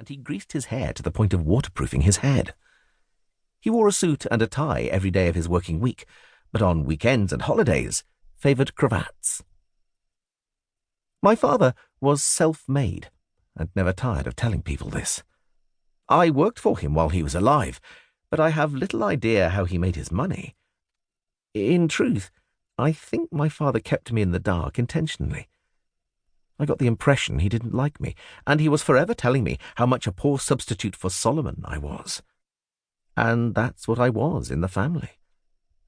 and he greased his hair to the point of waterproofing his head. He wore a suit and a tie every day of his working week, but on weekends and holidays favoured cravats. My father was self-made, and never tired of telling people this. I worked for him while he was alive, but I have little idea how he made his money. In truth, I think my father kept me in the dark intentionally. I got the impression he didn't like me, and he was forever telling me how much a poor substitute for Solomon I was. And that's what I was in the family.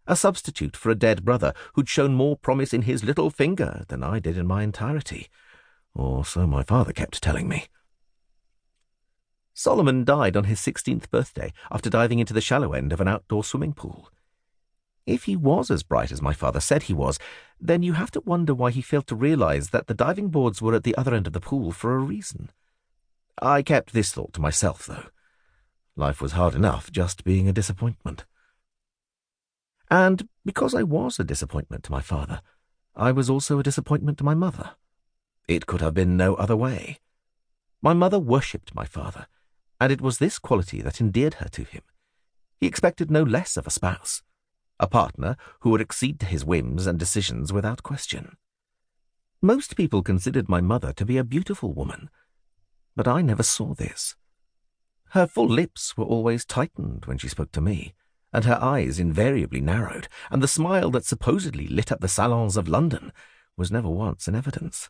A substitute for a dead brother who'd shown more promise in his little finger than I did in my entirety, or so my father kept telling me. Solomon died on his 16th birthday after diving into the shallow end of an outdoor swimming pool. If he was as bright as my father said he was, then you have to wonder why he failed to realize that the diving boards were at the other end of the pool for a reason. I kept this thought to myself, though. Life was hard enough just being a disappointment. And because I was a disappointment to my father, I was also a disappointment to my mother. It could have been no other way. My mother worshipped my father, and it was this quality that endeared her to him. He expected no less of a spouse, a partner who would accede to his whims and decisions without question. Most people considered my mother to be a beautiful woman, but I never saw this. Her full lips were always tightened when she spoke to me, and her eyes invariably narrowed, and the smile that supposedly lit up the salons of London was never once in evidence.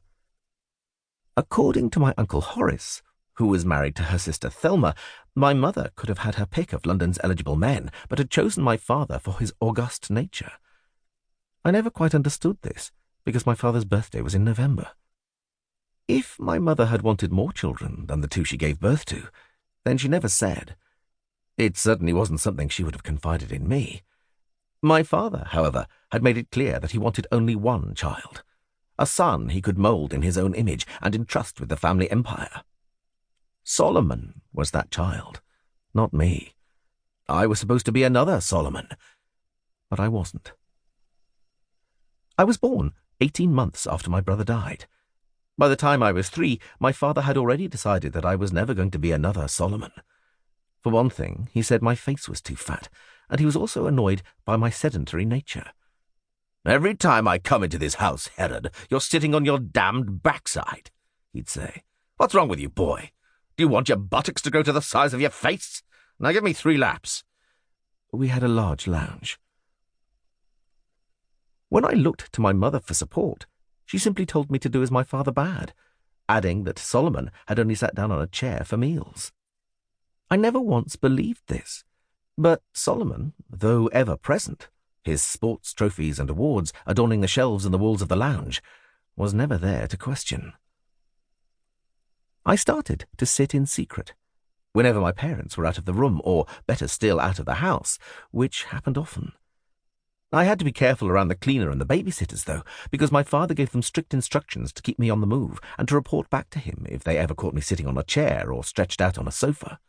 According to my Uncle Horace, who was married to her sister Thelma, my mother could have had her pick of London's eligible men, but had chosen my father for his august nature. I never quite understood this, because my father's birthday was in November. If my mother had wanted more children than the two she gave birth to, then she never said. It certainly wasn't something she would have confided in me. My father, however, had made it clear that he wanted only one child, a son he could mould in his own image and entrust with the family empire. Solomon was that child, not me. I was supposed to be another Solomon, but I wasn't. I was born 18 months after my brother died. By the time I was 3, my father had already decided that I was never going to be another Solomon. For one thing, he said my face was too fat, and he was also annoyed by my sedentary nature. "Every time I come into this house, Herod, you're sitting on your damned backside," he'd say. "What's wrong with you, boy? Do you want your buttocks to grow to the size of your face? Now give me 3 laps." We had a large lounge. When I looked to my mother for support, she simply told me to do as my father bade, adding that Solomon had only sat down on a chair for meals. I never once believed this, but Solomon, though ever present, his sports trophies and awards adorning the shelves and the walls of the lounge, was never there to question. I started to sit in secret, whenever my parents were out of the room, or better still, out of the house, which happened often. I had to be careful around the cleaner and the babysitters, though, because my father gave them strict instructions to keep me on the move and to report back to him if they ever caught me sitting on a chair or stretched out on a sofa.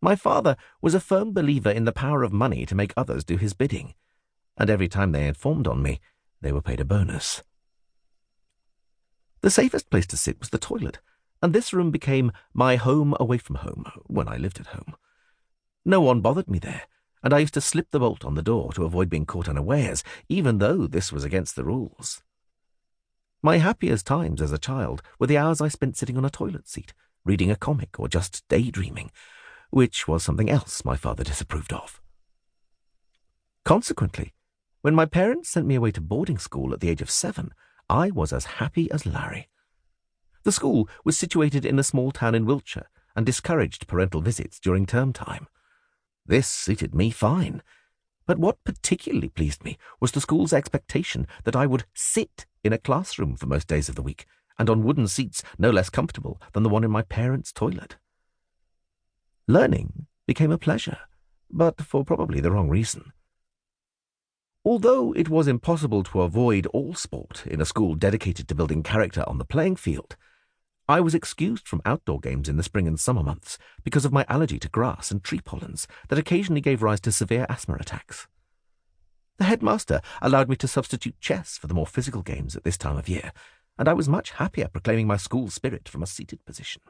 My father was a firm believer in the power of money to make others do his bidding, and every time they informed on me, they were paid a bonus. The safest place to sit was the toilet, and this room became my home away from home when I lived at home. No one bothered me there, and I used to slip the bolt on the door to avoid being caught unawares, even though this was against the rules. My happiest times as a child were the hours I spent sitting on a toilet seat, reading a comic or just daydreaming, which was something else my father disapproved of. Consequently, when my parents sent me away to boarding school at the age of 7, I was as happy as Larry. The school was situated in a small town in Wiltshire and discouraged parental visits during term time. This suited me fine, but what particularly pleased me was the school's expectation that I would sit in a classroom for most days of the week, and on wooden seats no less comfortable than the one in my parents' toilet. Learning became a pleasure, but for probably the wrong reason. Although it was impossible to avoid all sport in a school dedicated to building character on the playing field, I was excused from outdoor games in the spring and summer months because of my allergy to grass and tree pollens that occasionally gave rise to severe asthma attacks. The headmaster allowed me to substitute chess for the more physical games at this time of year, and I was much happier proclaiming my school spirit from a seated position.